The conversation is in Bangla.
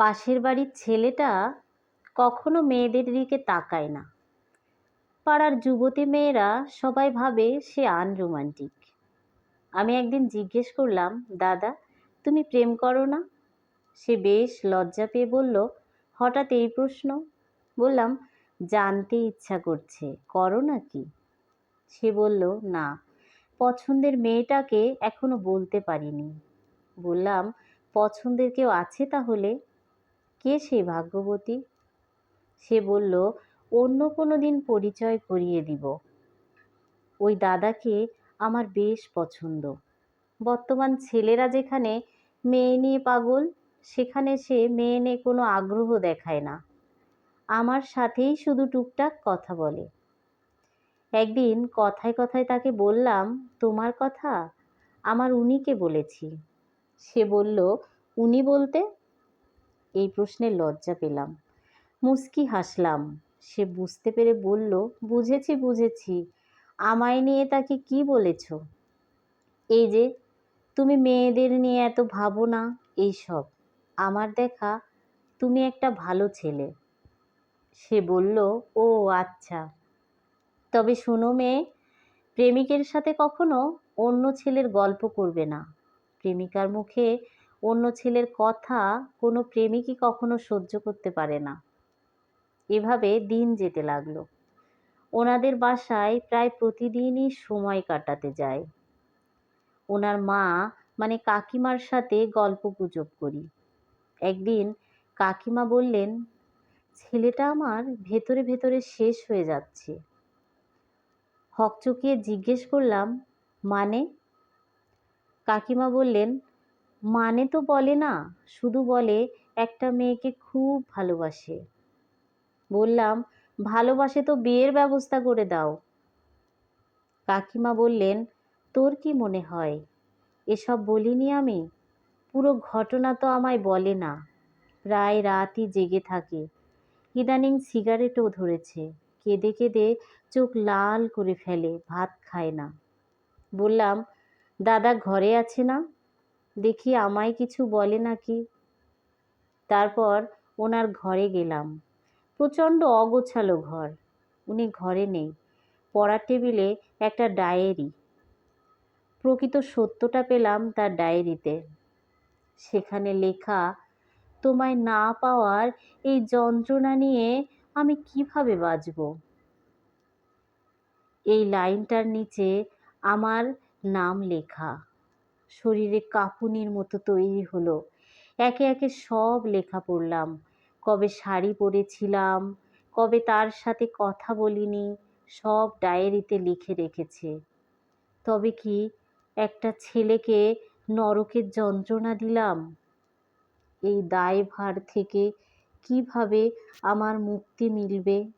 পাশের বাড়ির ছেলেটা কখনো মেয়েদের দিকে তাকায় না। পাড়ার যুবতী মেয়েরা সবাই ভাবে সে আনরোমান্টিক। আমি একদিন জিজ্ঞেস করলাম, দাদা, তুমি প্রেম করো না? সে বেশ লজ্জা পেয়ে বলল, হঠাৎ এই প্রশ্ন? বললাম, জানতে ইচ্ছা করছে, করো নাকি? সে বলল, না, পছন্দের মেয়েটাকে এখনো বলতে পারিনি। বললাম, পছন্দের কেউ আছে তাহলে? কে সেই ভাগ্যবতী? সে বলল, অন্য কোনো দিন পরিচয় করিয়ে দিব। ওই দাদাকে আমার বেশ পছন্দ। বর্তমান ছেলেরা যেখানে মেয়ে নিয়ে পাগল, সেখানে সে মেয়ে নিয়ে কোনো আগ্রহ দেখায় না। আমার সাথেই শুধু টুকটাক কথা বলে। একদিন কথায় কথায় তাকে বললাম, তোমার কথা আমার উনিকে বলেছি। সে বলল, উনি বলতে? এই প্রশ্নে লজ্জা পেলাম। মুচকি হাসলাম। সে বুঝতে পেরে বলল, বুঝেছি বুঝেছি, আমায় নিয়ে তাকে কি বলেছ? এই যে তুমি মেয়েদের নিয়ে এত ভাবো না, এইসব। আমার দেখা তুমি একটা ভালো ছেলে। সে বলল, ও আচ্ছা, তবে শোনো মেয়ে, প্রেমিকের সাথে কখনো অন্য ছেলের গল্প করবে না। প্রেমিকার মুখে অন্য ছেলের কথা কোনো প্রেমিকই কখনো সহ্য করতে পারে না। এভাবে দিন যেতে লাগলো। ওনাদের বাসায় প্রায় প্রতিদিনই সময় কাটাতে যায়। ওনার মা মানে কাকিমার সাথে গল্পগুজব করি। একদিন কাকিমা বললেন, ছেলেটা আমার ভেতরে ভেতরে শেষ হয়ে যাচ্ছে। হকচকিয়ে জিজ্ঞেস করলাম, মানে? কাকিমা বললেন, মানে তো বলে না, শুধু বলে একটা মেয়েকে খুব ভালোবাসে। বললাম, ভালোবাসে তো বিয়ের ব্যবস্থা করে দাও। কাকিমা বললেন, তোর কি মনে হয় এসব বলিনি আমি? পুরো ঘটনা তো আমায় বলে না। প্রায় রাতই জেগে থাকে। ইদানিং সিগারেটও ধরেছে। কেঁদে কেঁদে চোখ লাল করে ফেলে, ভাত খায় না। বললাম, দাদা ঘরে আছে না? দেখি আমায় কিছু বলে নাকি। তারপর ওনার ঘরে গেলাম। প্রচণ্ড অগোছালো ঘর। উনি ঘরে নেই। পড়ার টেবিলে একটা ডায়েরি। প্রকৃত সত্যটা পেলাম তার ডায়েরিতে। সেখানে লেখা, তোমায় না পাওয়ার এই যন্ত্রণা নিয়ে আমি কিভাবে বাঁচব। এই লাইনটার নিচে আমার নাম লেখা। শরীরে কাঁপুনির মতো তৈরি হলো। একে একে সব লেখা পড়লাম। কবে শাড়ি পরেছিলাম, কবে তার সাথে কথা বলিনি, সব ডায়েরিতে লিখে রেখেছে। তবে কি একটা ছেলেকে নরকের যন্ত্রণা দিলাম? এই দায়ভার থেকে কিভাবে আমার মুক্তি মিলবে?